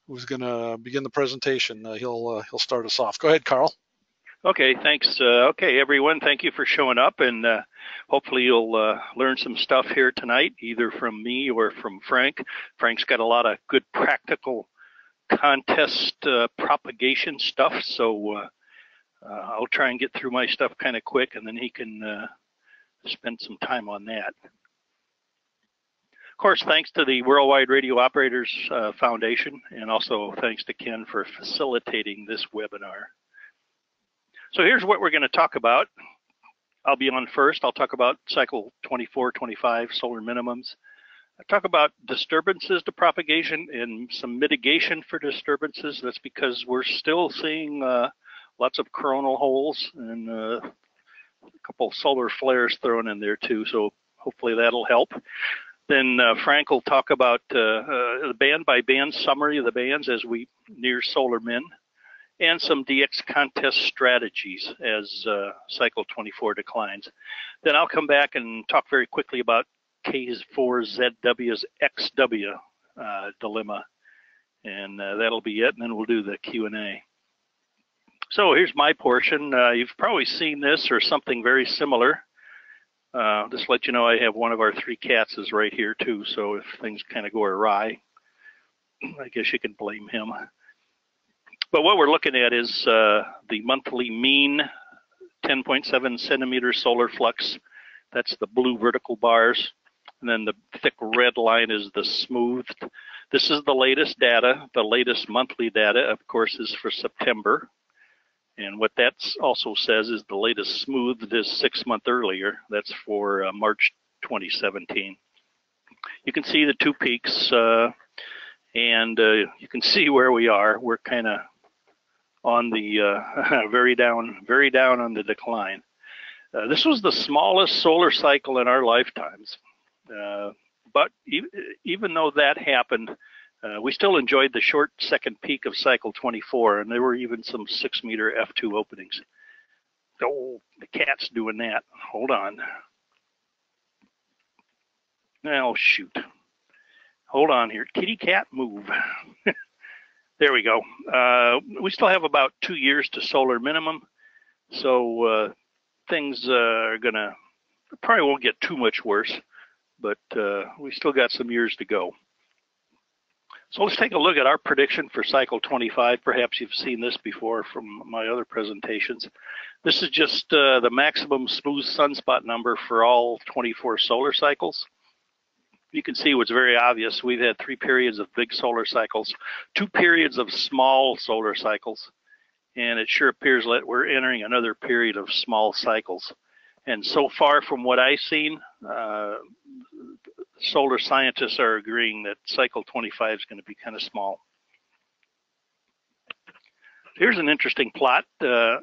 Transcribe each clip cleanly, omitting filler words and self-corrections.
who's going to begin the presentation. He'll start us off. Go ahead, Carl. Okay, thanks. Okay, everyone, thank you for showing up, and hopefully you'll learn some stuff here tonight, either from me or from Frank. Frank's got a lot of good practical contest propagation stuff, so I'll try and get through my stuff kind of quick, and then he can spend some time on that. Of course, thanks to the Worldwide Radio Operators Foundation, and also thanks to Ken for facilitating this webinar. So here's what we're going to talk about. I'll be on first. I'll talk about cycle 24, 25, solar minimums. I'll talk about disturbances to propagation and some mitigation for disturbances. That's because we're still seeing lots of coronal holes and a couple solar flares thrown in there too, so hopefully that'll help. Then Frank will talk about the band-by-band summary of the bands as we near solar min, and some DX contest strategies as cycle 24 declines. Then I'll come back and talk very quickly about K4ZW's XW dilemma, and that'll be it, and then we'll do the Q&A. So here's my portion. You've probably seen this or something very similar. Just let you know I have one of our 3 cats is right here too, so if things kind of go awry, I guess you can blame him. But what we're looking at is the monthly mean 10.7 centimeter solar flux. That's the blue vertical bars. And then the thick red line is the smoothed. This is the latest data. The latest monthly data, of course, is for September. And what that also says is the latest smoothed is 6 months earlier. That's for March 2017. You can see the 2 peaks, and you can see where we are. We're kind of on the very down on the decline. This was the smallest solar cycle in our lifetimes. But even though that happened, we still enjoyed the short second peak of cycle 24, and there were even some 6-meter F2 openings. Oh, the cat's doing that. Hold on. Oh, shoot. Hold on here. Kitty cat, move. There we go. We still have about 2 years to solar minimum, so things are probably won't get too much worse, but we still got some years to go. So let's take a look at our prediction for cycle 25. Perhaps you've seen this before from my other presentations. This is just the maximum smooth sunspot number for all 24 solar cycles. You can see what's very obvious. We've had 3 periods of big solar cycles, 2 periods of small solar cycles, and it sure appears that we're entering another period of small cycles. And so far from what I've seen, solar scientists are agreeing that cycle 25 is going to be kind of small. Here's an interesting plot. The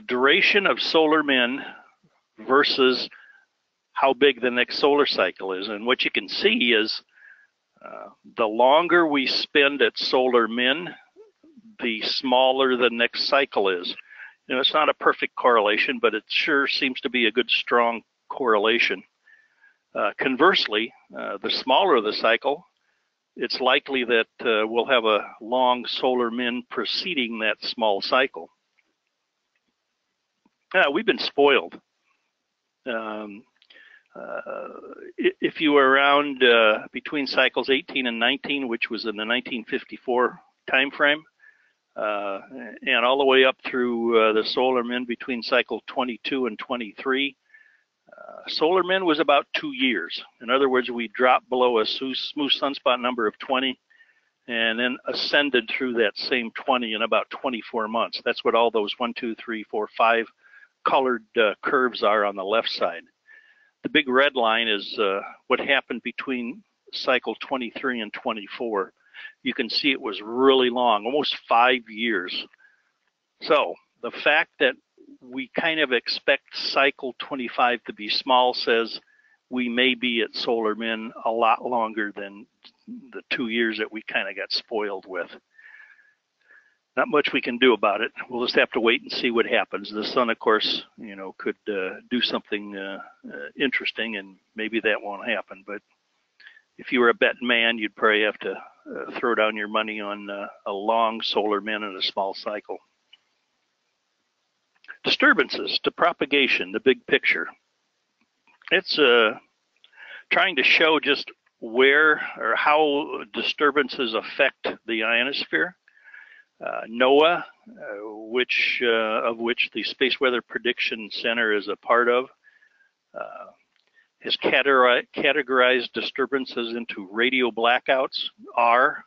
duration of solar min versus how big the next solar cycle is. And what you can see is the longer we spend at solar min, the smaller the next cycle is. You know, it's not a perfect correlation, but it sure seems to be a good, strong correlation. Conversely, the smaller the cycle, it's likely that we'll have a long solar min preceding that small cycle. We've been spoiled. If you were around between cycles 18 and 19, which was in the 1954 time frame, and all the way up through the solar min between cycle 22 and 23, solar min was about 2 years. In other words, we dropped below a smooth sunspot number of 20 and then ascended through that same 20 in about 24 months. That's what all those 1, 2, 3, 4, 5 colored curves are on the left side. The big red line is what happened between cycle 23 and 24. You can see it was really long, almost 5 years. So the fact that we kind of expect cycle 25 to be small says we may be at solar min a lot longer than the 2 years that we kind of got spoiled with. Not much we can do about it. We'll just have to wait and see what happens. The sun, of course, you know, could do something interesting, and maybe that won't happen. But if you were a betting man, you'd probably have to throw down your money on a long solar min and a small cycle. Disturbances to propagation, the big picture. It's trying to show just where or how disturbances affect the ionosphere. NOAA, of which the Space Weather Prediction Center is a part of, has categorized disturbances into radio blackouts, R,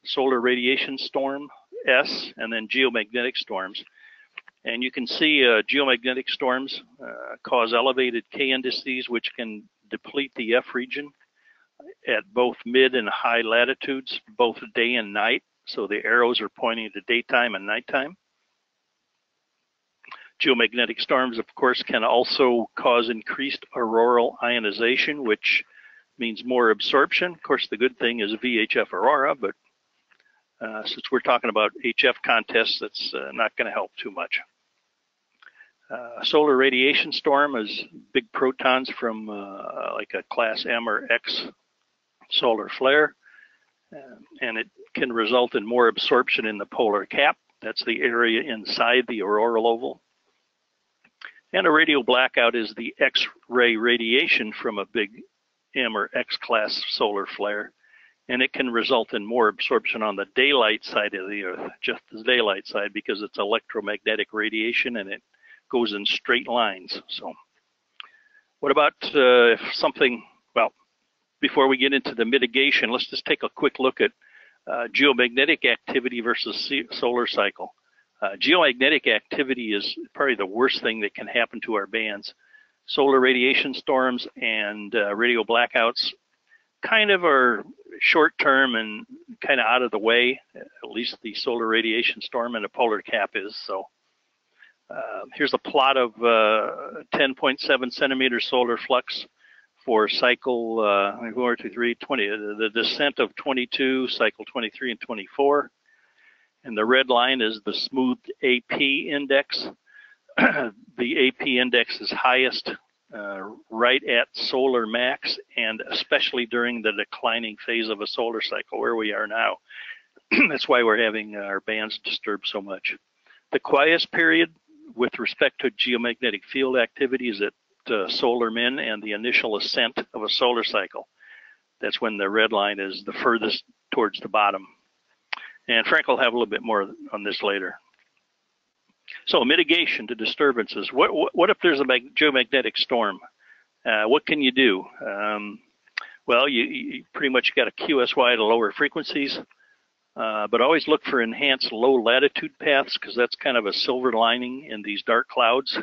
solar radiation storm, S, and then geomagnetic storms. And you can see geomagnetic storms cause elevated K indices, which can deplete the F region at both mid and high latitudes, both day and night. So the arrows are pointing to daytime and nighttime. Geomagnetic storms, of course, can also cause increased auroral ionization, which means more absorption. Of course, the good thing is VHF aurora, but since we're talking about HF contests, that's not going to help too much. Solar radiation storm is big protons from like a class M or X solar flare, and it can result in more absorption in the polar cap. That's the area inside the auroral oval. And a radio blackout is the X-ray radiation from a big M or X class solar flare, and it can result in more absorption on the daylight side of the Earth, just the daylight side, because it's electromagnetic radiation and it goes in straight lines. So what about if something, well, before we get into the mitigation, let's just take a quick look at geomagnetic activity versus solar cycle. Geomagnetic activity is probably the worst thing that can happen to our bands. Solar radiation storms and radio blackouts kind of are short-term and kind of out of the way, at least the solar radiation storm and the polar cap is. So here's a plot of 10.7 centimeter solar flux for cycle 1, 2, 3, 20, the descent of 22, cycle 23 and 24. And the red line is the smooth AP index. The AP index is highest right at solar max, and especially during the declining phase of a solar cycle where we are now. That's why we're having our bands disturbed so much. The quietest period with respect to geomagnetic field activity is at solar min and the initial ascent of a solar cycle. That's when the red line is the furthest towards the bottom. And Frank will have a little bit more on this later. So mitigation to disturbances. What if there's a geomagnetic storm? What can you do? Well, you pretty much got a QSY to lower frequencies, but always look for enhanced low latitude paths, because that's kind of a silver lining in these dark clouds.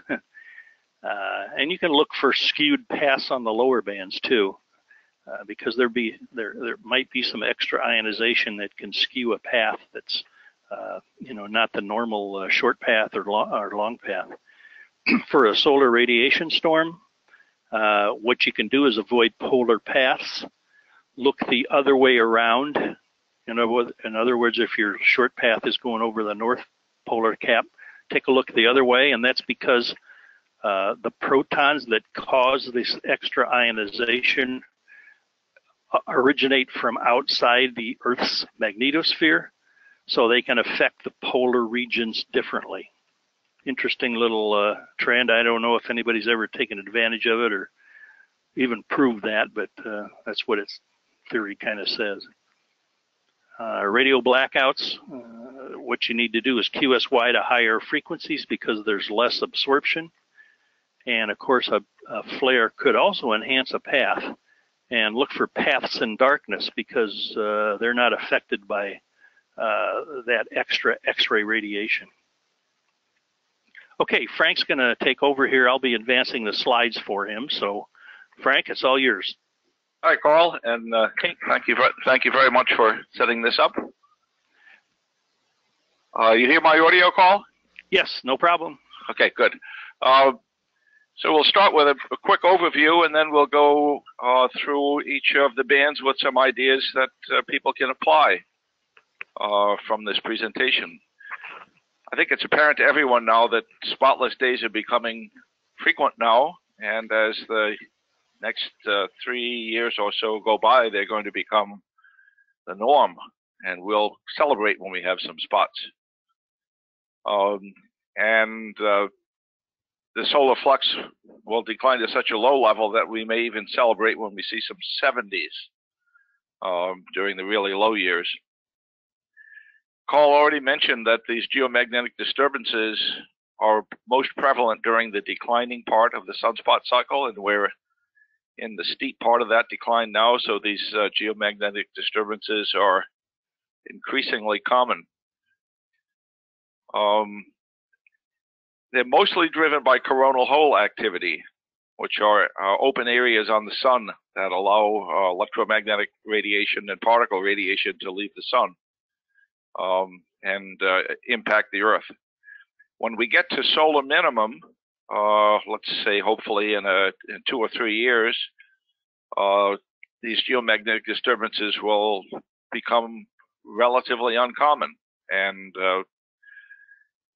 And you can look for skewed paths on the lower bands too. Because there might be some extra ionization that can skew a path that's not the normal short path or long path. For a solar radiation storm, what you can do is avoid polar paths. Look the other way around. In other words, if your short path is going over the north polar cap, take a look the other way, and that's because the protons that cause this extra ionization originate from outside the Earth's magnetosphere, so they can affect the polar regions differently. Interesting little trend. I don't know if anybody's ever taken advantage of it or even proved that, but that's what its theory kind of says. Radio blackouts, what you need to do is QSY to higher frequencies because there's less absorption. And of course, a flare could also enhance a path. And look for paths in darkness because they're not affected by that extra X-ray radiation. Okay, Frank's going to take over here. I'll be advancing the slides for him. So, Frank, it's all yours. Hi, Carl, and thank you very much for setting this up. You hear my audio, Carl? Yes, no problem. Okay, good. So we'll start with a quick overview, and then we'll go through each of the bands with some ideas that people can apply from this presentation. I think it's apparent to everyone now that spotless days are becoming frequent now, and as the next 3 years or so go by, they're going to become the norm, and we'll celebrate when we have some spots. The solar flux will decline to such a low level that we may even celebrate when we see some 70s during the really low years. Carl already mentioned that these geomagnetic disturbances are most prevalent during the declining part of the sunspot cycle, and we're in the steep part of that decline now, so these geomagnetic disturbances are increasingly common. They're mostly driven by coronal hole activity, which are open areas on the sun that allow electromagnetic radiation and particle radiation to leave the sun and impact the Earth. When we get to solar minimum, let's say hopefully in 2 or 3 years, these geomagnetic disturbances will become relatively uncommon. And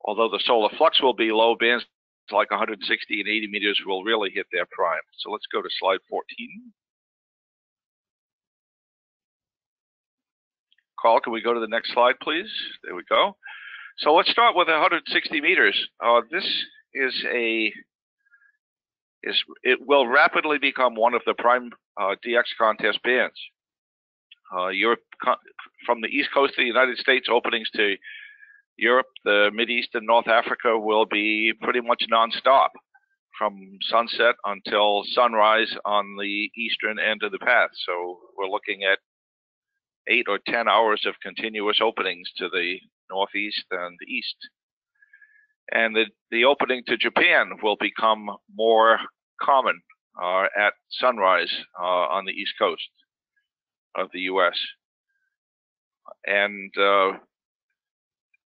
although the solar flux will be low, bands like 160 and 80 meters will really hit their prime. So let's go to slide 14. Carl, can we go to the next slide, please? There we go. So let's start with 160 meters. It will rapidly become one of the prime DX contest bands. Europe, from the east coast of the United States, openings to Europe, the Mideast, and North Africa will be pretty much nonstop from sunset until sunrise on the eastern end of the path. So we're looking at 8 or 10 hours of continuous openings to the northeast and the east. And the opening to Japan will become more common at sunrise on the east coast of the U.S. And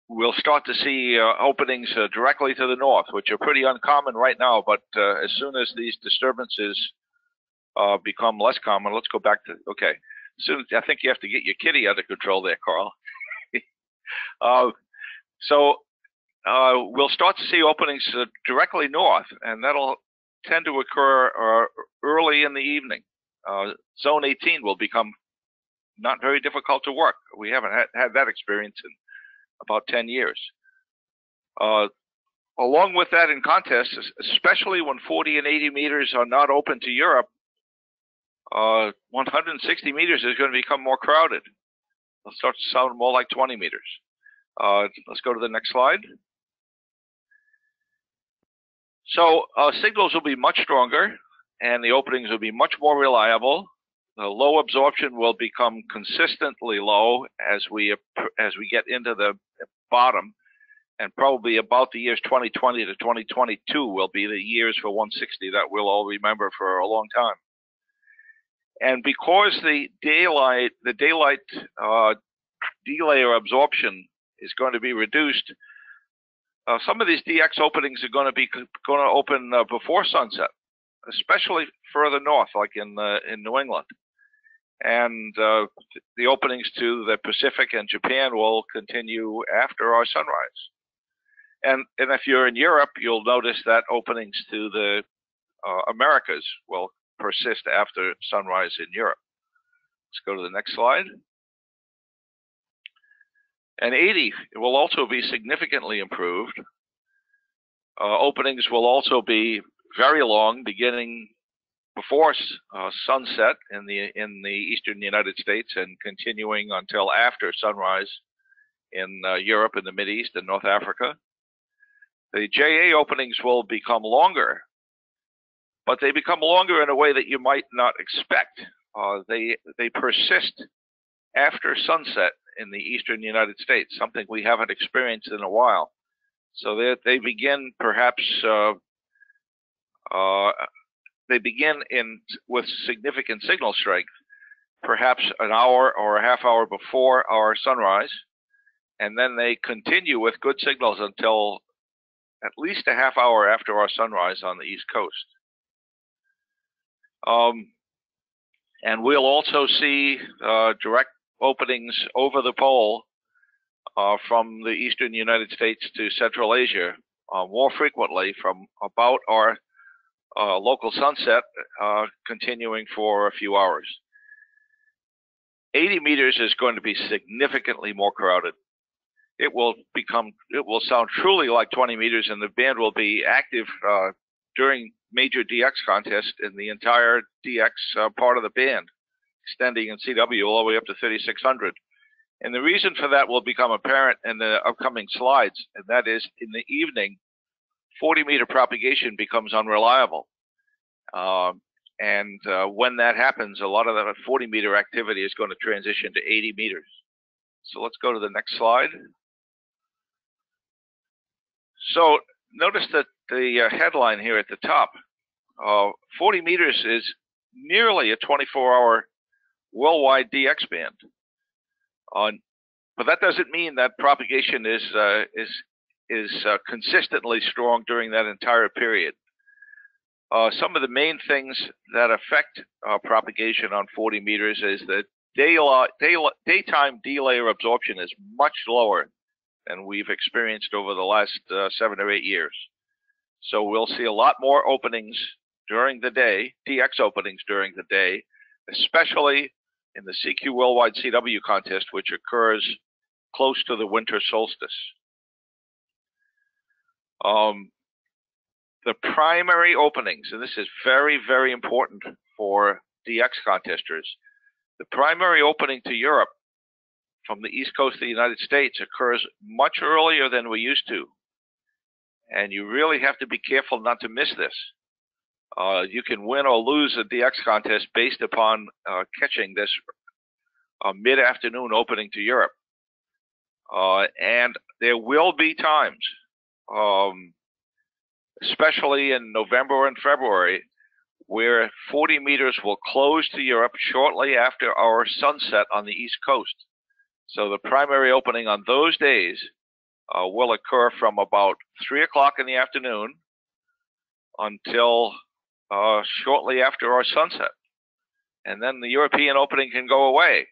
we'll start to see openings directly to the north, which are pretty uncommon right now, but as soon as these disturbances become less common, let's go back to, okay. Soon, I think you have to get your kitty under control there, Carl. We'll start to see openings directly north, and that'll tend to occur early in the evening. Zone 18 will become not very difficult to work. We haven't had that experience in about 10 years. Along with that, in contrast, especially when 40 and 80 meters are not open to Europe, 160 meters is going to become more crowded. It'll start to sound more like 20 meters. Let's go to the next slide. So signals will be much stronger, and the openings will be much more reliable. The low absorption will become consistently low as we get into the bottom, and probably about the years 2020 to 2022 will be the years for 160 that we'll all remember for a long time. And because the daylight delayer absorption is going to be reduced, some of these DX openings are going to open before sunset, especially further north, like in New England. And the openings to the Pacific and Japan will continue after our sunrise. And if you're in Europe, you'll notice that openings to the Americas will persist after sunrise in Europe. Let's go to the next slide. And 80 will also be significantly improved. Openings will also be very long, beginning before sunset in the eastern United States and continuing until after sunrise in Europe and the Mideast and North Africa. The JA openings will become longer, but they become longer in a way that you might not expect. They persist after sunset in the eastern United States, something we haven't experienced in a while. So they begin perhaps with significant signal strength, perhaps an hour or a half hour before our sunrise, and then they continue with good signals until at least a half hour after our sunrise on the East Coast. And we'll also see direct openings over the pole from the eastern United States to Central Asia more frequently from about our local sunset continuing for a few hours. 80 meters is going to be significantly more crowded. It will sound truly like 20 meters, and the band will be active during major DX contests in the entire DX part of the band, extending in CW all the way up to 3600. And the reason for that will become apparent in the upcoming slides, and that is in the evening, 40-meter propagation becomes unreliable. When that happens, a lot of that 40-meter activity is going to transition to 80 meters. So let's go to the next slide. So notice that the headline here at the top, 40 meters is nearly a 24-hour worldwide DX band. But that doesn't mean that propagation is consistently strong during that entire period. Some of the main things that affect propagation on 40 meters is that daytime D-layer absorption is much lower than we've experienced over the last 7 or 8 years. So we'll see a lot more openings during the day, DX openings during the day, especially in the CQ Worldwide CW contest, which occurs close to the winter solstice. The primary openings, and this is very, very important for DX contesters, the primary opening to Europe from the east coast of the United States occurs much earlier than we used to. And you really have to be careful not to miss this. You can win or lose a DX contest based upon catching this mid-afternoon opening to Europe. And there will be times, especially in November and February, where 40 meters will close to Europe shortly after our sunset on the East Coast. So the primary opening on those days will occur from about 3 o'clock in the afternoon until shortly after our sunset. And then the European opening can go away.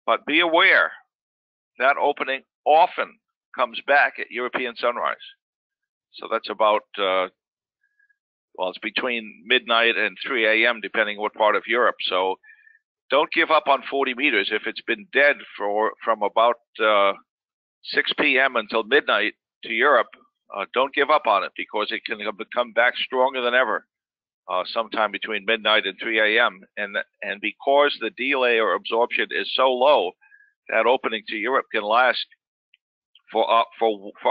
But be aware, that opening often comes back at European sunrise. So that's about, well, it's between midnight and 3 a.m., depending what part of Europe. So don't give up on 40 meters. If it's been dead from about 6 p.m. until midnight to Europe, don't give up on it, because it can come back stronger than ever sometime between midnight and 3 a.m. And because the D-layer absorption is so low, that opening to Europe can last for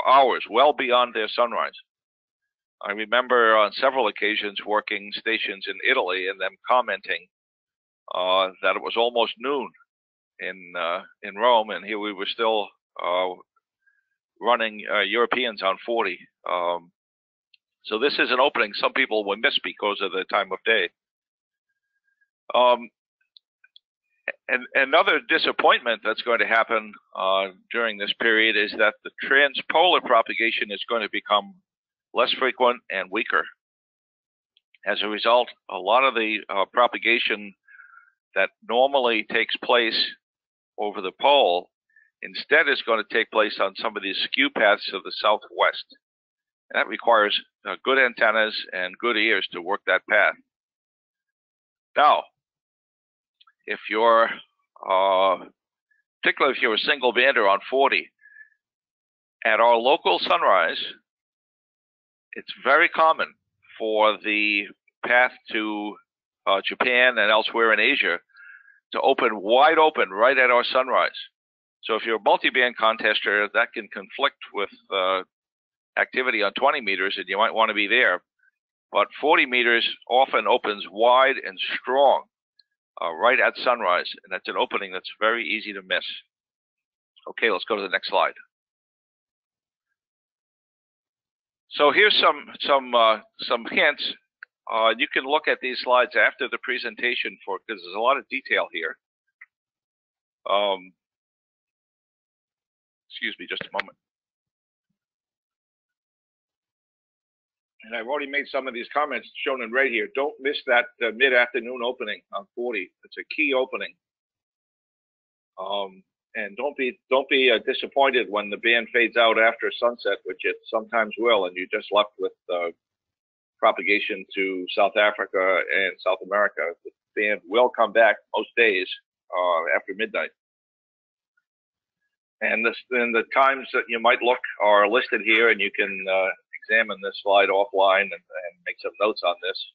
hours, well beyond their sunrise. I remember on several occasions working stations in Italy and them commenting that it was almost noon in Rome, and here we were still running Europeans on 40. So this is an opening some people will miss because of the time of day. And another disappointment that's going to happen during this period is that the transpolar propagation is going to become less frequent and weaker. As a result, a lot of the propagation that normally takes place over the pole instead is going to take place on some of these skew paths of the southwest. And that requires good antennas and good ears to work that path. Now, if you're, particularly if you're a single bander on 40, at our local sunrise, it's very common for the path to Japan and elsewhere in Asia to open wide open right at our sunrise. So if you're a multi-band contester, that can conflict with activity on 20 meters, and you might want to be there. But 40 meters often opens wide and strong right at sunrise, and that's an opening that's very easy to miss. Okay, let's go to the next slide. So here's some hints. You can look at these slides after the presentation because there's a lot of detail here. Excuse me just a moment. And I've already made some of these comments shown in red here. Don't miss that mid-afternoon opening on 40. It's a key opening. And don't be disappointed when the band fades out after sunset, which it sometimes will, and you're just left with propagation to South Africa and South America. The band will come back most days after midnight. And the times that you might look are listed here, and you can examine this slide offline and make some notes on this.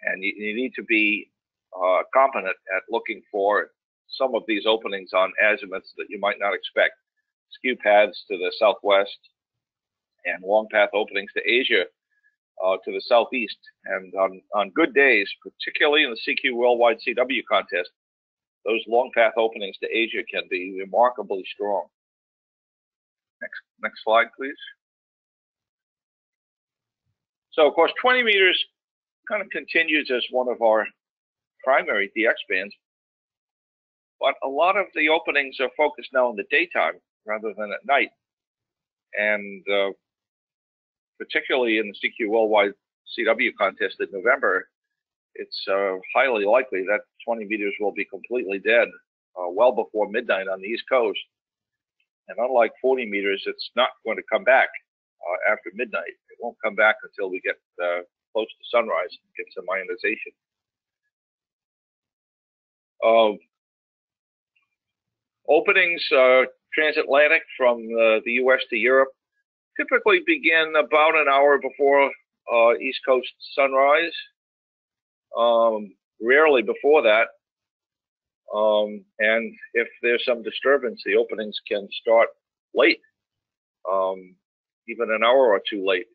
And you need to be competent at looking for some of these openings on azimuths that you might not expect. Skew paths to the southwest and long path openings to Asia to the southeast. And on good days, particularly in the CQ Worldwide CW contest, those long path openings to Asia can be remarkably strong. Next slide, please. So, of course, 20 meters kind of continues as one of our primary DX bands, but a lot of the openings are focused now in the daytime rather than at night. And particularly in the CQ Worldwide CW contest in November, it's highly likely that 20 meters will be completely dead well before midnight on the East Coast. And unlike 40 meters, it's not going to come back after midnight. It won't come back until we get close to sunrise and get some ionization. Openings transatlantic from the US to Europe typically begin about an hour before East Coast sunrise, rarely before that. And if there's some disturbance, the openings can start late, even an hour or two late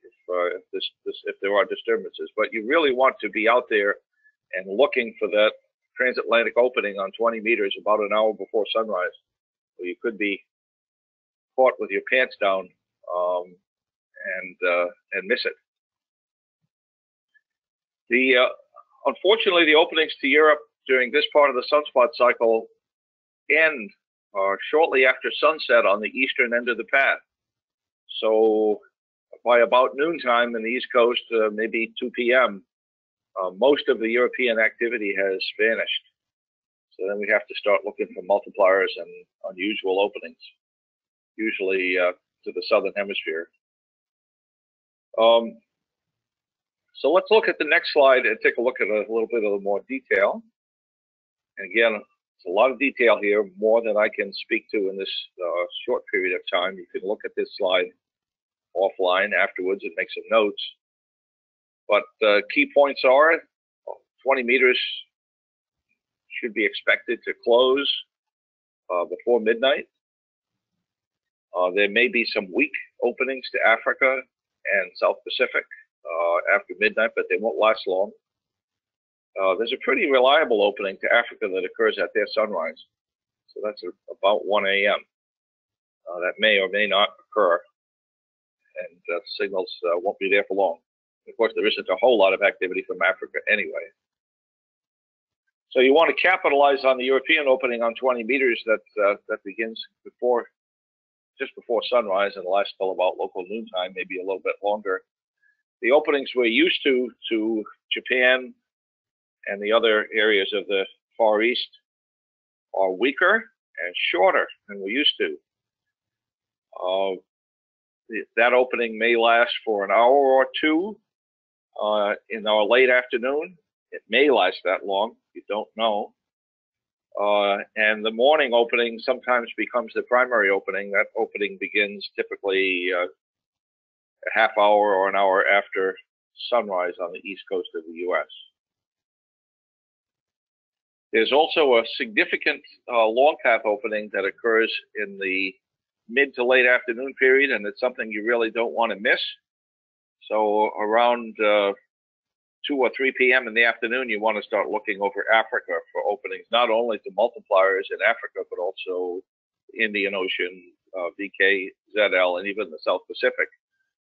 if there are disturbances. But you really want to be out there and looking for that transatlantic opening on 20 meters about an hour before sunrise. So you could be caught with your pants down and miss it. Unfortunately, the openings to Europe during this part of the sunspot cycle end shortly after sunset on the eastern end of the path. So by about noontime in the East Coast, maybe 2 p.m., most of the European activity has vanished. So then we have to start looking for multipliers and unusual openings, usually to the southern hemisphere. So let's look at the next slide and take a look at a little bit of more detail. And again, it's a lot of detail here, more than I can speak to in this short period of time. You can look at this slide offline afterwards and make some notes. But key points are 20 meters should be expected to close before midnight. There may be some weak openings to Africa and South Pacific after midnight, but they won't last long. There's a pretty reliable opening to Africa that occurs at their sunrise. So that's about 1 a.m. That may or may not occur, and signals won't be there for long. Of course, there isn't a whole lot of activity from Africa anyway. So you want to capitalize on the European opening on 20 meters that begins just before sunrise and lasts till about local noontime, maybe a little bit longer. The openings we're used to Japan and the other areas of the Far East are weaker and shorter than we're used to. That opening may last for an hour or two in our late afternoon. It may last that long. You don't know. And the morning opening sometimes becomes the primary opening. That opening begins typically a half hour or an hour after sunrise on the east coast of the U.S. There's also a significant long path opening that occurs in the mid to late afternoon period, and it's something you really don't want to miss. So around 2 or 3 p.m. in the afternoon, you want to start looking over Africa for openings, not only to multipliers in Africa, but also Indian Ocean, VK, ZL, and even the South Pacific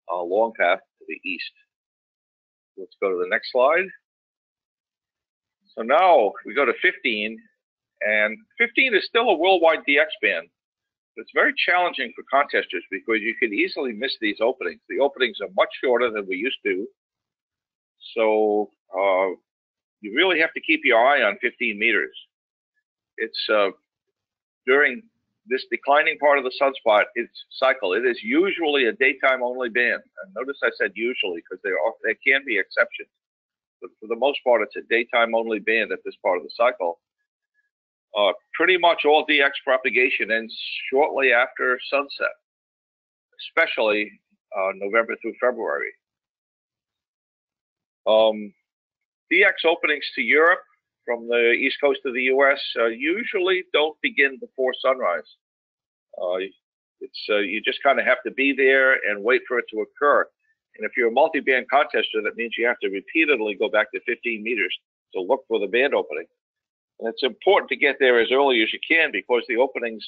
long path to the east. Let's go to the next slide. So now we go to 15, and 15 is still a worldwide DX band. It's very challenging for contesters because you can easily miss these openings. The openings are much shorter than we used to. So you really have to keep your eye on 15 meters. It's during this declining part of the sunspot cycle, it is usually a daytime only band. And notice I said usually because there can be exceptions. But for the most part, it's a daytime only band at this part of the cycle. Pretty much all DX propagation ends shortly after sunset, especially November through February. DX openings to Europe from the east coast of the U.S. Usually don't begin before sunrise. You just kind of have to be there and wait for it to occur. And if you're a multi-band contester, that means you have to repeatedly go back to 15 meters to look for the band opening. And it's important to get there as early as you can because the openings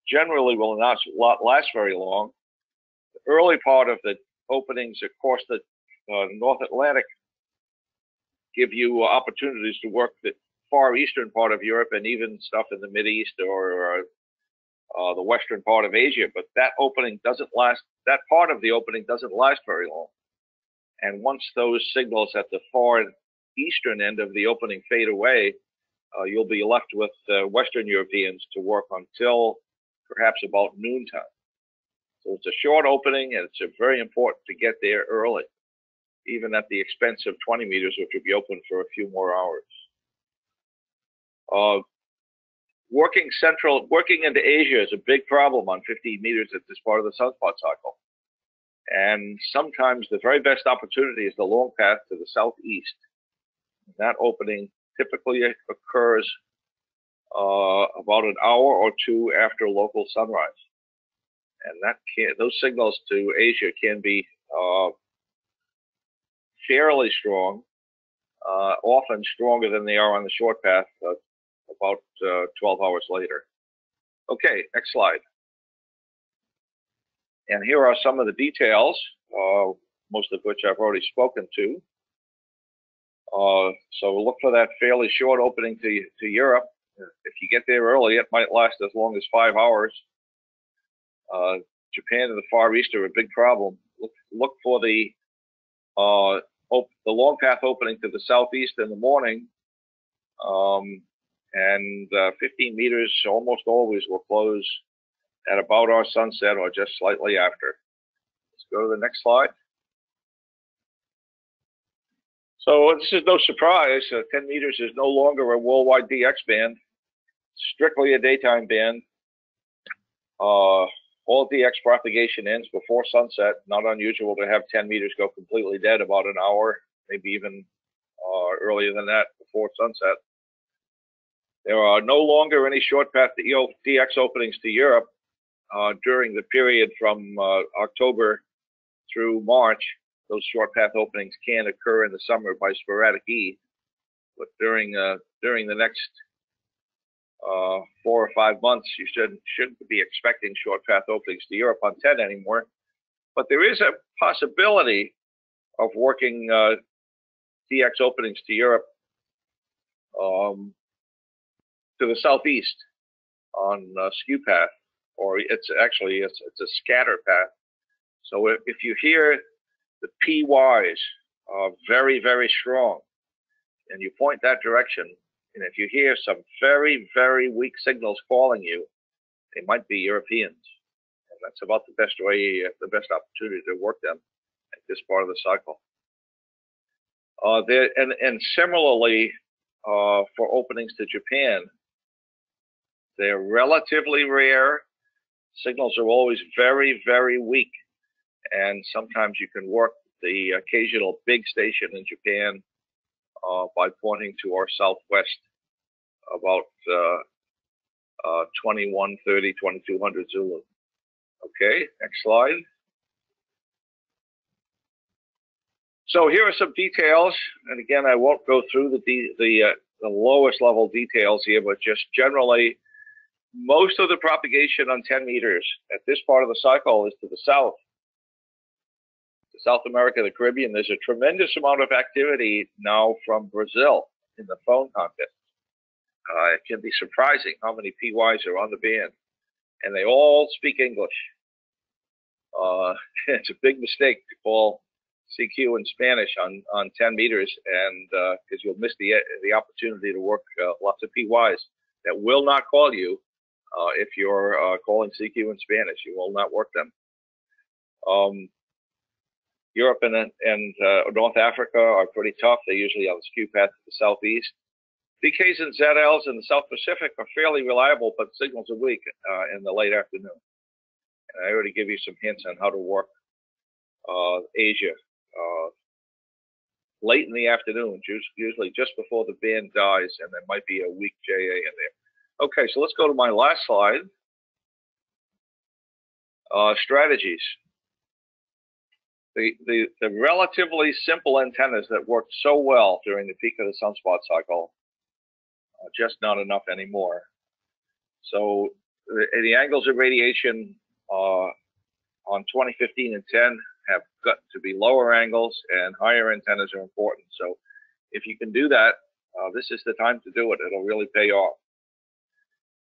generally will not last very long. The early part of the openings across the North Atlantic give you opportunities to work the far eastern part of Europe and even stuff in the Mideast or the western part of Asia. But that opening doesn't last. That part of the opening doesn't last very long. And once those signals at the far eastern end of the opening fade away, you'll be left with Western Europeans to work until perhaps about noontime. So it's a short opening, and it's very important to get there early, even at the expense of 20 meters, which will be open for a few more hours. Working into Asia is a big problem on 15 meters at this part of the sunspot cycle. And sometimes the very best opportunity is the long path to the southeast. That opening typically occurs about an hour or two after local sunrise. And those signals to Asia can be fairly strong, often stronger than they are on the short path about 12 hours later. Okay, next slide. And here are some of the details, most of which I've already spoken to. So look for that fairly short opening to Europe. If you get there early, it might last as long as 5 hours. Japan and the Far East are a big problem. Look for the long path opening to the southeast in the morning, and 15 meters almost always will close at about our sunset or just slightly after. Let's go to the next slide. So this is no surprise. 10 meters is no longer a worldwide DX band, strictly a daytime band. All DX propagation ends before sunset. Not unusual to have 10 meters go completely dead about an hour, maybe even earlier than that, before sunset. There are no longer any short path DX openings to Europe during the period from October through March. Those short path openings can occur in the summer by sporadic E, but during the next 4 or 5 months, you shouldn't be expecting short path openings to Europe on 10 anymore. But there is a possibility of working DX openings to Europe to the southeast on skew path, or it's a scatter path. So if you hear the PYs are very, very strong, and you point that direction, and if you hear some very, very weak signals calling you, they might be Europeans. And that's about the best way, the best opportunity to work them at this part of the cycle. And similarly, for openings to Japan, they're relatively rare. Signals are always very, very weak. And sometimes you can work the occasional big station in Japan by pointing to our southwest about 2130, 2200 Zulu. Okay, next slide. So here are some details, and again, I won't go through the lowest level details here, but just generally, most of the propagation on 10 meters at this part of the cycle is to the south. South America, the Caribbean. There's a tremendous amount of activity now from Brazil in the phone contest. It can be surprising how many PYs are on the band, and they all speak English. It's a big mistake to call CQ in Spanish on 10 meters, and because you'll miss the opportunity to work lots of PYs that will not call you if you're calling CQ in Spanish. You will not work them. Europe and North Africa are pretty tough. They usually have a skew path to the southeast. BKs and ZLs in the South Pacific are fairly reliable, but signals are weak in the late afternoon. And I already give you some hints on how to work Asia. Late in the afternoon, usually just before the band dies, and there might be a weak JA in there. Okay, so let's go to my last slide. Strategies. The relatively simple antennas that worked so well during the peak of the sunspot cycle are just not enough anymore. So the angles of radiation on 2015 and 10 have got to be lower angles, and higher antennas are important. So if you can do that, this is the time to do it. It'll really pay off.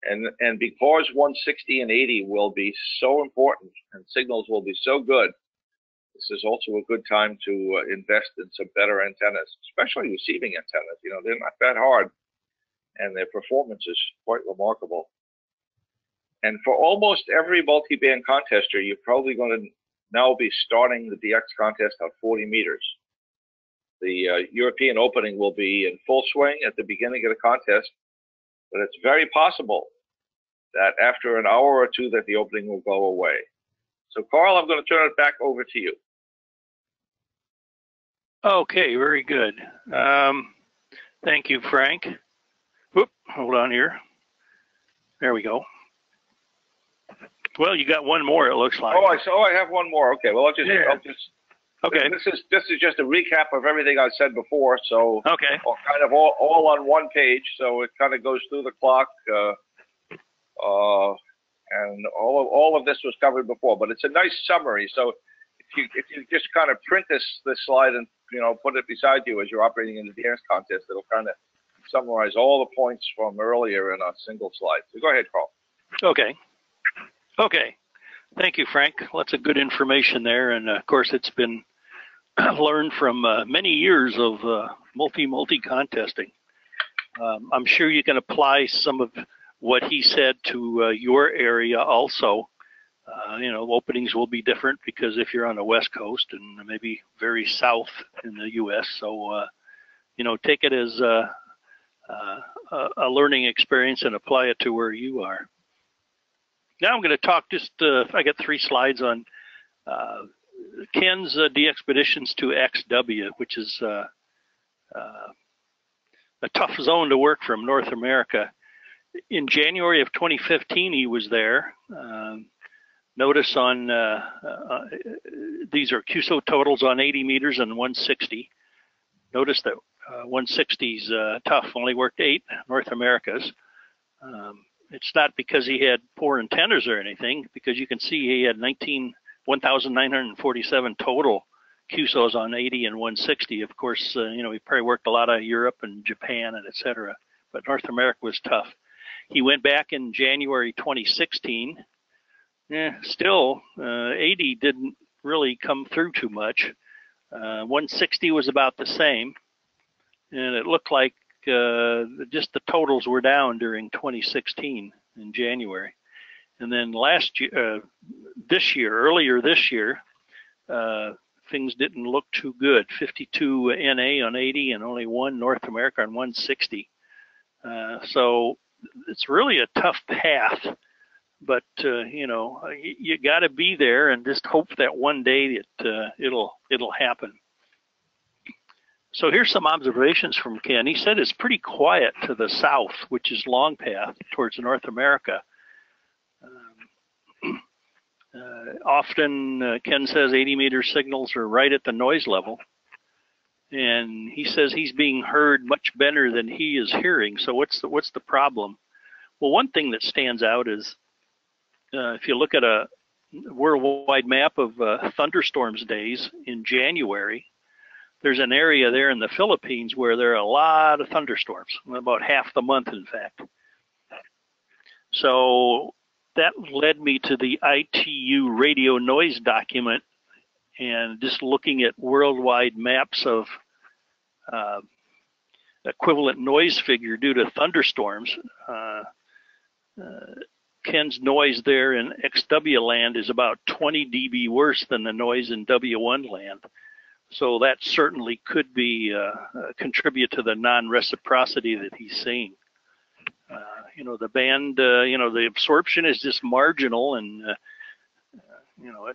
And because 160 and 80 will be so important and signals will be so good, this is also a good time to invest in some better antennas, especially receiving antennas. You know, they're not that hard, and their performance is quite remarkable. And for almost every multi-band contester, you're probably going to now be starting the DX contest on 40 meters. The European opening will be in full swing at the beginning of the contest, but it's very possible that after an hour or two that the opening will go away. So Carl, I'm going to turn it back over to you. Okay, very good. Thank you, Frank. Whoop, hold on here. There we go. Well, you got one more, it looks like. Oh, I have one more. Okay, well, I'll just okay. This is just a recap of everything I said before. So okay, kind of all on one page. So it kind of goes through the clock, and all of this was covered before. But it's a nice summary. So if you just kind of print this slide and put it beside you as you're operating in the DX contest, it'll kind of summarize all the points from earlier in a single slide. So go ahead, Carl. Okay. Okay. Thank you, Frank. Lots of good information there. And of course, it's been learned from many years of multi contesting. I'm sure you can apply some of what he said to your area also. Openings will be different because if you're on the West Coast and maybe very south in the U.S. So, take it as a learning experience and apply it to where you are. Now I'm going to talk I got 3 slides on Ken's DXpeditions to XW, which is a tough zone to work from, North America. In January of 2015, he was there. Notice on these are QSO totals on 80 meters and 160. Notice that 160's tough, only worked 8 North Americas. It's not because he had poor antennas or anything, because you can see he had 1,947 total QSOs on 80 and 160. Of course, he probably worked a lot of Europe and Japan and etc. But North America was tough. He went back in January 2016. Still, 80 didn't really come through too much. 160 was about the same, and it looked like just the totals were down during 2016 in January. And then earlier this year, things didn't look too good. 52 NA on 80 and only 1 North America on 160. So it's really a tough path, but you got to be there and just hope that one day it'll happen. So here's some observations from Ken. He said it's pretty quiet to the south, which is long path towards North America. Often Ken says 80 meter signals are right at the noise level, and he says he's being heard much better than he is hearing. So what's the problem? Well, one thing that stands out is if you look at a worldwide map of thunderstorms days in January, there's an area there in the Philippines where there are a lot of thunderstorms, about half the month, in fact. So that led me to the ITU radio noise document and just looking at worldwide maps of equivalent noise figure due to thunderstorms. Ken's noise there in XW land is about 20 dB worse than the noise in W1 land. So that certainly could be contribute to the non-reciprocity that he's seeing. You know, the band, you know, the absorption is just marginal, and you know,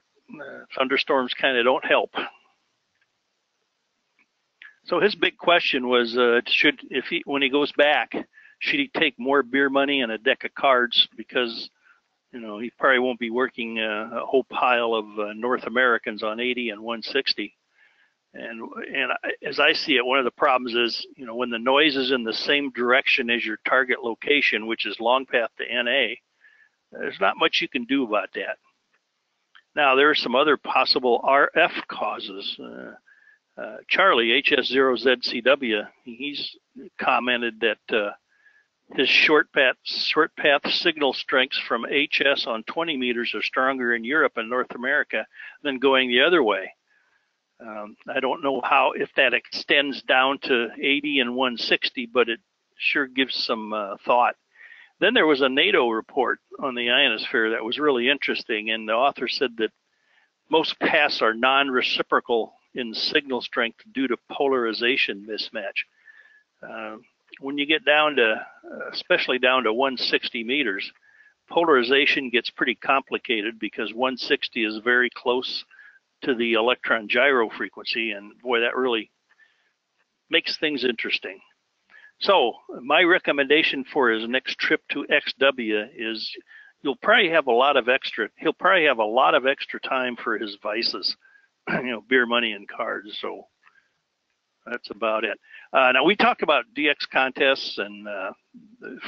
thunderstorms kind of don't help. So his big question was, when he goes back, should he take more beer money and a deck of cards, because, you know, he probably won't be working a whole pile of North Americans on 80 and 160. And as I see it, one of the problems is, you know, when the noise is in the same direction as your target location, which is long path to NA, there's not much you can do about that. Now, there are some other possible RF causes. Charlie, HS0ZCW, he's commented that his short path signal strengths from HS on 20 meters are stronger in Europe and North America than going the other way. I don't know if that extends down to 80 and 160, but it sure gives some thought. Then there was a NATO report on the ionosphere that was really interesting, and the author said that most paths are non-reciprocal in signal strength due to polarization mismatch. When you get down to, especially down to 160 meters, polarization gets pretty complicated because 160 is very close to the electron gyro frequency, and boy, that really makes things interesting. So my recommendation for his next trip to XW is he'll probably have a lot of extra time for his vices, you know, beer money and cards. So that's about it. Now we talk about DX contests, and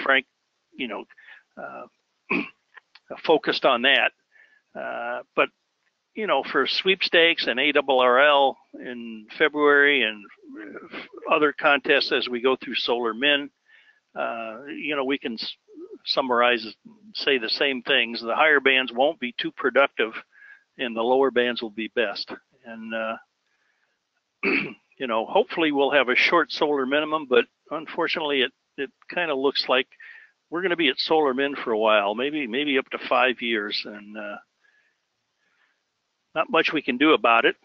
Frank, you know, focused on that, but you know, for sweepstakes and ARRL in February and other contests as we go through Solar Min, you know, we can summarize, say the same things. The higher bands won't be too productive, and the lower bands will be best. And, you know, hopefully we'll have a short solar minimum, but unfortunately it kind of looks like we're going to be at Solar Min for a while, maybe up to 5 years, and not much we can do about it.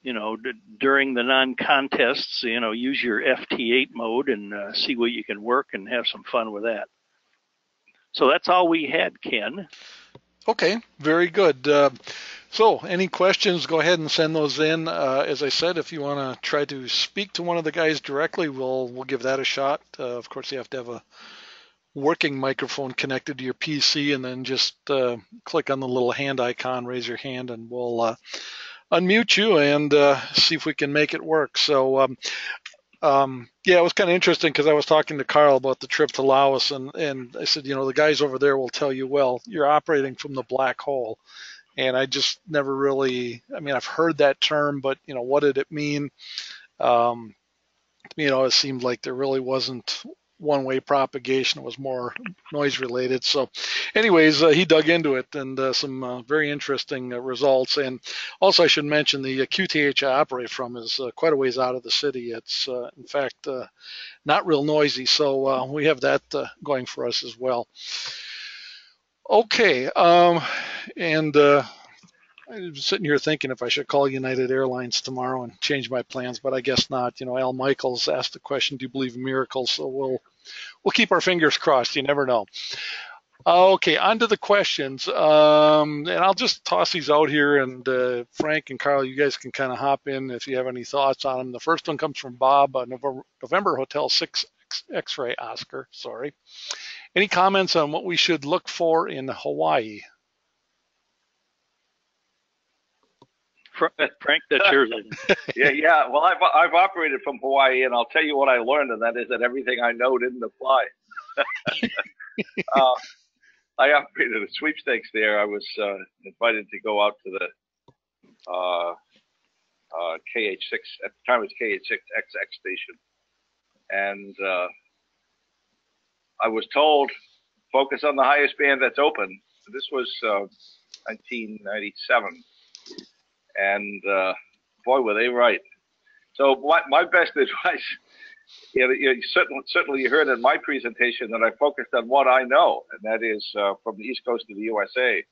You know, during the non-contests, you know, use your FT8 mode and see what you can work and have some fun with that. So that's all we had, Ken. Okay, very good. So any questions, go ahead and send those in. As I said, if you want to try to speak to one of the guys directly, we'll give that a shot. Of course, you have to have a working microphone connected to your PC, and then just click on the little hand icon, raise your hand, and we'll unmute you and see if we can make it work. So yeah, it was kind of interesting because I was talking to Carl about the trip to Laos, and I said, you know, the guys over there will tell you, well, you're operating from the black hole. And I just never really, I mean, I've heard that term, but, you know, what did it mean? You know, it seemed like there really wasn't one-way propagation. It was more noise related. So anyways, he dug into it, and some very interesting results. And also I should mention the QTH I operate from is quite a ways out of the city. It's in fact not real noisy. So we have that going for us as well. Okay. And I'm sitting here thinking if I should call United Airlines tomorrow and change my plans, but I guess not. You know, Al Michaels asked the question, do you believe in miracles? So we'll keep our fingers crossed. You never know. Okay, on to the questions. And I'll just toss these out here, and Frank and Carl, you guys can kind of hop in if you have any thoughts on them. The first one comes from Bob, November Hotel 6 X-Ray Oscar, sorry. Any comments on what we should look for in Hawaii? Frank, that's yours. Yeah. Well, I've operated from Hawaii, and I'll tell you what I learned, and that is that everything I know didn't apply. I operated a sweepstakes there. I was invited to go out to the KH6, at the time it was KH6XX station, and I was told, focus on the highest band that's open. This was 1997. And boy, were they right. So my best advice Certainly you heard in my presentation that I focused on what I know, and that is from the East Coast of the USA.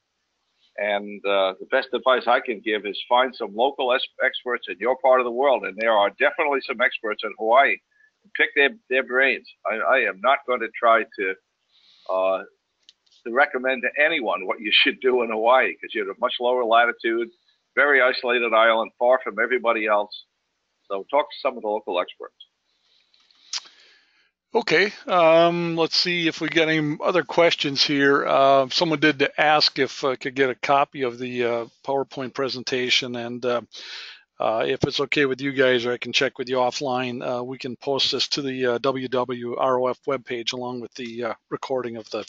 And the best advice I can give is find some local experts in your part of the world, and there are definitely some experts in Hawaii. Pick their brains. I am not going to try to recommend to anyone what you should do in Hawaii, because you're at a much lower latitude, very isolated island, far from everybody else. So talk to some of the local experts. Okay, let's see if we get any other questions here. Someone did ask if I could get a copy of the PowerPoint presentation, and if it's okay with you guys, or I can check with you offline, we can post this to the WWROF webpage along with the recording of the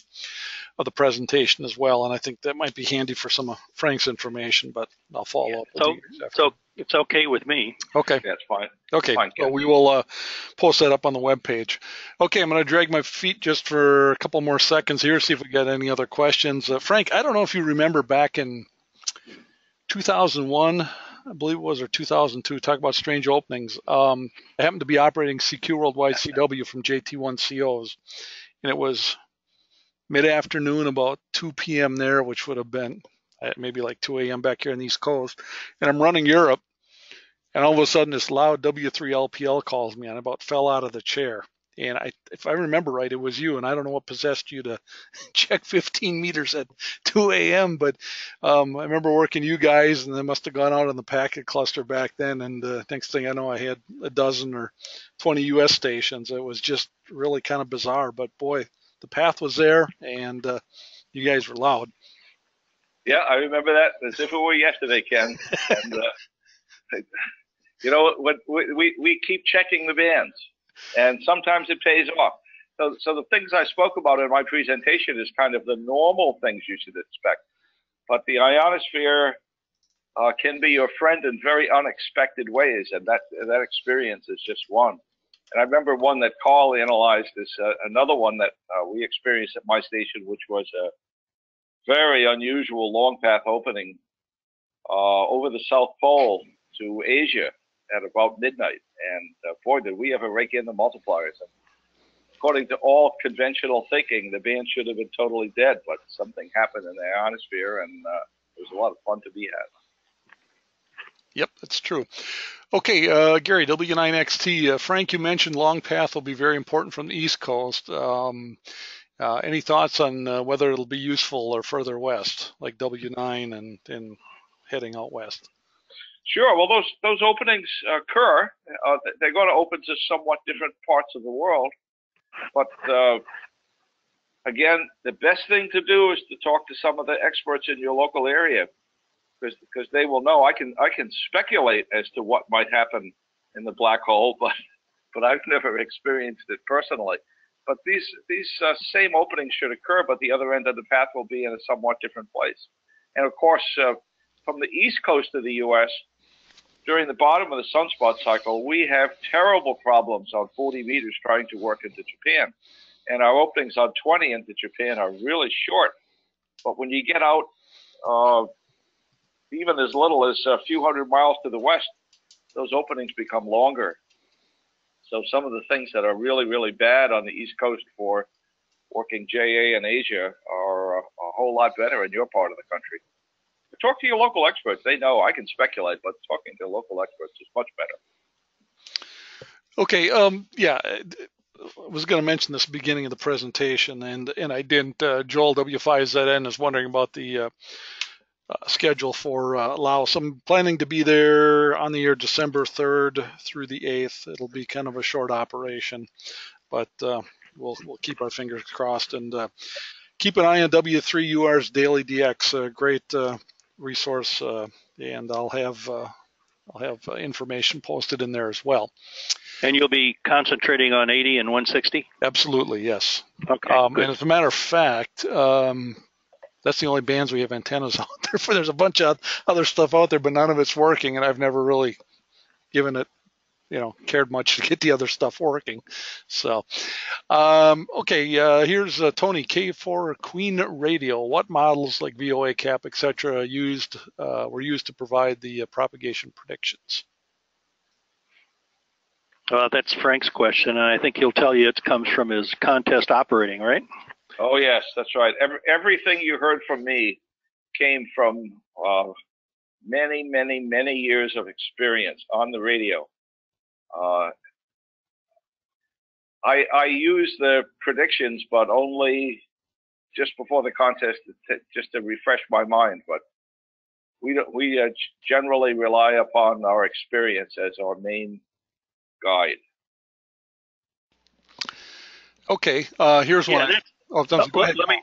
presentation as well. And I think that might be handy for some of Frank's information, but I'll follow up with you after. So it's okay with me. Okay. That's fine. Okay, fine, so we will post that up on the webpage. Okay, I'm going to drag my feet just for a couple more seconds here, see if we got any other questions. Frank, I don't know if you remember back in 2001, I believe it was, or 2002, talk about strange openings. I happened to be operating CQ Worldwide CW from JT1COs, and it was mid-afternoon, about 2 p.m. there, which would have been maybe like 2 a.m. back here on the East Coast, and I'm running Europe, and all of a sudden this loud W3LPL calls me, and I about fell out of the chair. And if I remember right, it was you, and I don't know what possessed you to check 15 meters at 2 a.m., but I remember working you guys, and they must have gone out on the packet cluster back then, and next thing I know, I had a dozen or 20 U.S. stations. It was just really kind of bizarre, but boy, the path was there, and you guys were loud. Yeah, I remember that as if it were yesterday, Ken. And, you know, we keep checking the bands, and sometimes it pays off. So the things I spoke about in my presentation is kind of the normal things you should expect. But the ionosphere can be your friend in very unexpected ways, and that experience is just one. And I remember one that Carl analyzed is another one that we experienced at my station, which was a very unusual long path opening over the South Pole to Asia at about midnight. And boy, did we ever rake in the multipliers. And according to all conventional thinking, the band should have been totally dead, but something happened in the ionosphere, and it was a lot of fun to be had. Yep, that's true. Okay, Gary, W9XT. Frank, you mentioned long path will be very important from the East Coast. Any thoughts on whether it'll be useful or further west, like W9 and heading out west? Sure. Well, those openings occur. They're going to open to somewhat different parts of the world. But again, the best thing to do is to talk to some of the experts in your local area, because they will know. I can speculate as to what might happen in the black hole, but I've never experienced it personally. But these same openings should occur, but the other end of the path will be in a somewhat different place. And of course, from the east coast of the U.S., during the bottom of the sunspot cycle, we have terrible problems on 40 meters trying to work into Japan. And our openings on 20 into Japan are really short. But when you get out even as little as a few hundred miles to the west, those openings become longer. So some of the things that are really, really bad on the East Coast for working JA in Asia are a whole lot better in your part of the country. But talk to your local experts. They know. I can speculate, but talking to local experts is much better. Okay, yeah, I was going to mention this at the beginning of the presentation, and I didn't. Joel W5ZN is wondering about the schedule for Laos. I'm planning to be there on the year December 3rd through the 8th. It'll be kind of a short operation, but we'll keep our fingers crossed, and keep an eye on W3UR's Daily DX, a great resource, and I'll have information posted in there as well. And you'll be concentrating on 80 and 160? Absolutely, yes. Okay. And as a matter of fact, that's the only bands we have antennas out there for. There's a bunch of other stuff out there, but none of it's working, and I've never really given it, cared much to get the other stuff working. So, okay, here's Tony, K4 Queen Radio. What models like VOA, CAP, etc. were used to provide the propagation predictions? That's Frank's question, and I think he'll tell you it comes from his contest operating, right? Oh yes, that's right. Everything you heard from me came from many, many, many years of experience on the radio. I use the predictions, but only just before the contest, just to refresh my mind. But we generally rely upon our experience as our main guide. Okay, here's one. Let me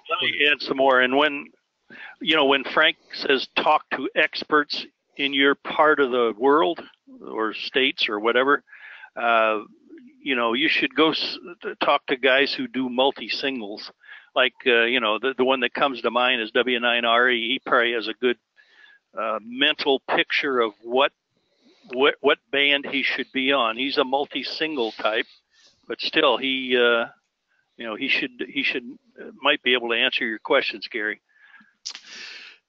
add some more. And when Frank says talk to experts in your part of the world or states or whatever, you should go talk to guys who do multi-singles. Like, the one that comes to mind is W9RE. He probably has a good mental picture of what band he should be on. He's a multi-single type, but still he might be able to answer your questions, Gary.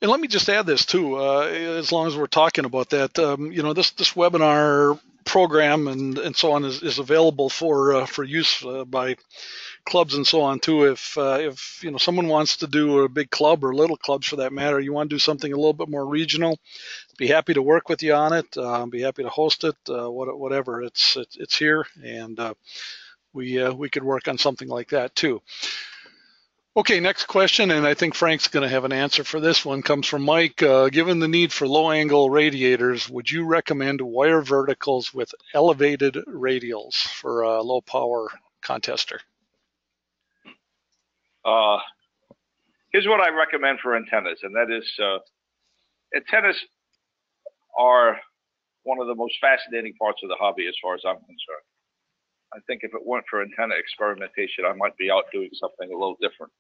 And let me just add this too, as long as we're talking about that, this webinar program and so on is available for use by clubs and so on too. If someone wants to do a big club or little clubs for that matter, you want to do something a little bit more regional, be happy to work with you on it. Be happy to host it. Whatever, it's here, and we could work on something like that too. Okay, next question, and I think Frank's going to have an answer for this one, comes from Mike. Given the need for low-angle radiators, would you recommend wire verticals with elevated radials for a low-power contester? Here's what I recommend for antennas, and that is antennas are one of the most fascinating parts of the hobby as far as I'm concerned. I think if it weren't for antenna experimentation, I might be out doing something a little different.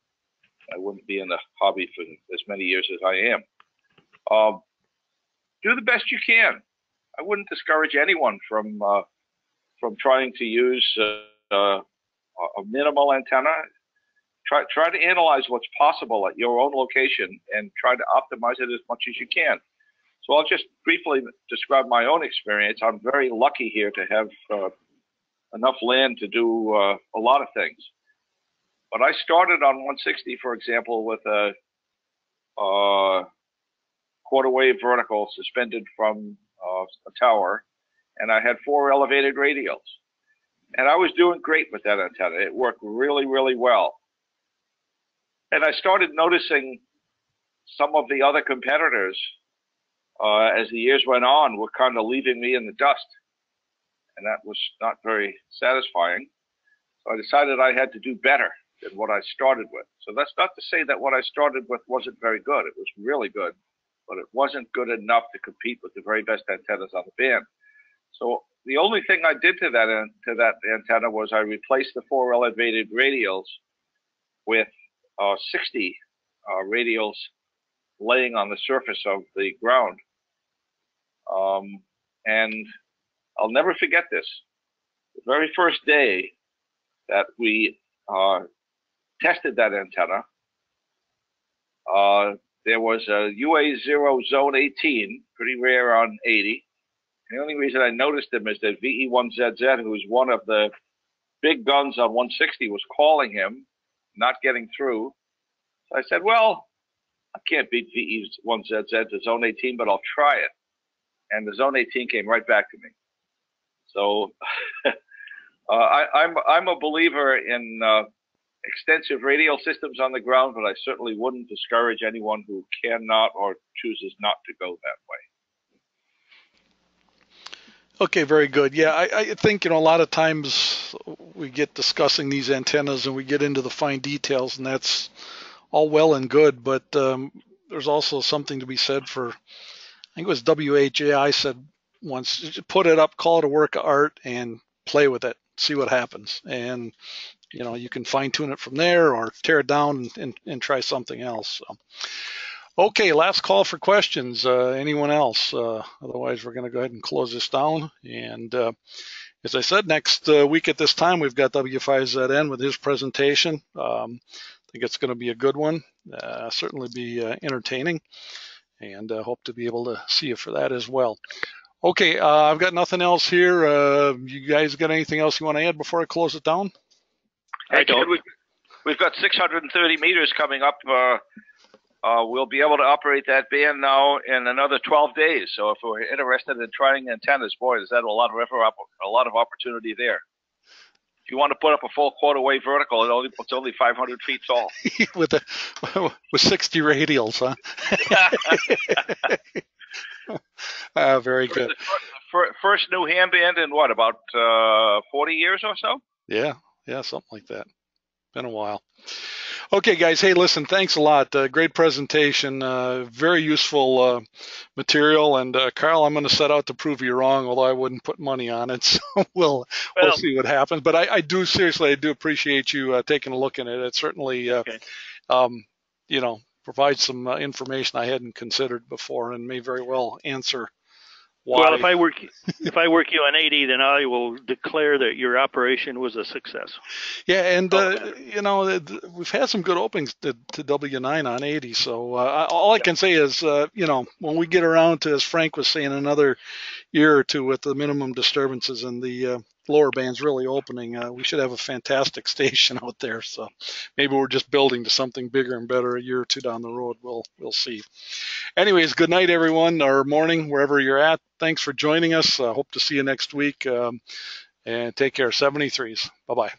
I wouldn't be in the hobby for as many years as I am. Do the best you can. I wouldn't discourage anyone from trying to use a minimal antenna. Try to analyze what's possible at your own location and try to optimize it as much as you can. So I'll just briefly describe my own experience. I'm very lucky here to have enough land to do a lot of things. But I started on 160, for example, with a quarter wave vertical suspended from a tower, and I had 4 elevated radials. And I was doing great with that antenna. It worked really, really well. And I started noticing some of the other competitors, as the years went on, were kind of leaving me in the dust. And that was not very satisfying. So I decided I had to do better than what I started with. So that's not to say that what I started with wasn't very good. It was really good, but it wasn't good enough to compete with the very best antennas on the band. So the only thing I did to that antenna was I replaced the 4 elevated radials with 60 radials laying on the surface of the ground. And I'll never forget this. The very first day that we tested that antenna, there was a UA0 zone 18, pretty rare on 80. The only reason I noticed him is that VE1ZZ, who's one of the big guns on 160, was calling him, not getting through. So I said, well, I can't beat VE1ZZ to zone 18, but I'll try it. And the zone 18 came right back to me. So I'm a believer in extensive radial systems on the ground, but I certainly wouldn't discourage anyone who cannot or chooses not to go that way. Okay, very good. Yeah, I think, a lot of times we get discussing these antennas and we get into the fine details, and that's all well and good, but there's also something to be said for, I think it was WHAI said once, just put it up, call it a work of art, and play with it, see what happens. And, you can fine tune it from there or tear it down and try something else. So. Okay, last call for questions. Anyone else? Otherwise, we're going to go ahead and close this down. And as I said, next week at this time, we've got W5ZN with his presentation. I think it's going to be a good one, certainly be entertaining, and hope to be able to see you for that as well. Okay, I've got nothing else here. You guys got anything else you want to add before I close it down? Hey, Ken, we've got 630 meters coming up. We'll be able to operate that band now in another 12 days. So if we're interested in trying antennas, boy, there's a lot of opportunity there. If you want to put up a full quarter wave vertical, it's only 500 feet tall. with 60 radials, huh? Very good. First new ham band in what, about 40 years or so? Yeah, something like that. Been a while. Okay, guys. Hey, listen, thanks a lot. Great presentation. Very useful material. And Carl, I'm going to set out to prove you wrong, although I wouldn't put money on it. So we'll see what happens. But I do appreciate you taking a look at it. It certainly, provides some information I hadn't considered before, and may very well answer why. Well, if I work you on 80, then I will declare that your operation was a success. Yeah, and we've had some good openings to W9 on 80. So all I can say is, when we get around to, as Frank was saying, another year or two with the minimum disturbances and the lower bands really opening, we should have a fantastic station out there. So maybe we're just building to something bigger and better a year or two down the road. We'll see. Anyways, good night, everyone, or morning, wherever you're at. Thanks for joining us. Hope to see you next week. And take care. 73s. Bye-bye.